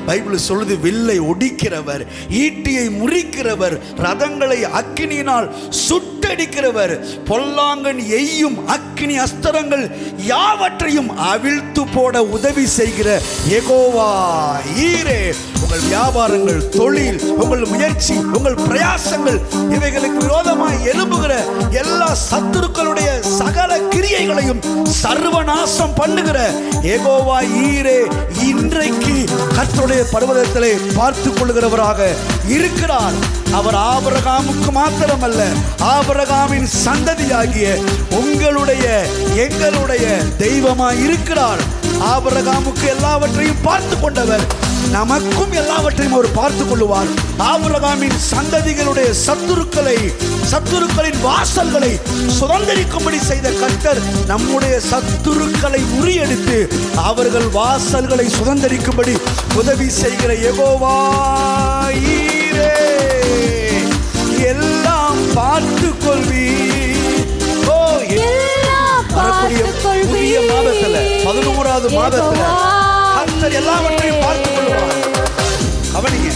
Bible சொல்லுது, வில்லை ஒடிக்கிறவர், ஈட்டியை முறிக்கிறவர், ரதங்களை அக்கினியினால் சுட்டடிக்கிறவர், பொல்லாங்கன் எய்யும் அக்கினி அஸ்திரங்கள் யாவற்றையும் அவிழ்த்து போட உதவி செய்கிற யெகோவா ஈரே. உங்கள் வியாபாரங்கள், தொழில், உங்கள் முயற்சி, உங்கள் பிரயாசங்கள், இவைகளுக்கு விரோதமாய் எழும்புகிற எல்லா சத்துருக்களுடைய சகல கிரியைகளையும் சர்வநாசம் பண்ணுகிற யெகோவா ஈரே இன்றைக்கு கர்த்தருடைய பர்வதத்திலே பார்த்துக் கொள்கிறவராக இருக்கிறார். அவர் ஆபிரகாமுக்கு மாத்திரமல்ல, ஆபிரகாமின் சந்ததியாகிய உங்களுடைய எங்களுடைய தெய்வமாய் இருக்கிறார். ஆபிரகாமுக்கு எல்லாவற்றையும் பார்த்து கொண்டவர், நமக்கும் எல்லாவற்றையும் அவர் பார்த்துக் கொள்ளுவார். ஆபிரகாமின் சந்ததிகளுடைய சத்துருக்களின் வாசல்களை சுதந்திரிக்கும்படி செய்த கர்த்தர் நம்முடைய சத்துருக்களை முறியடித்து அவர்கள் வாசல்களை சுதந்திரிக்கும்படி உதவி செய்கிற யெகோவா ஈரே. எல்லாம் பார்த்துக் கொள்வீர். வரக்கூடிய புதிய மாதத்துல 11வது மாதத்துல கர்த்தர் எல்லாவற்றையும் பார்த்துக் கொள்வார். கவனிங்க.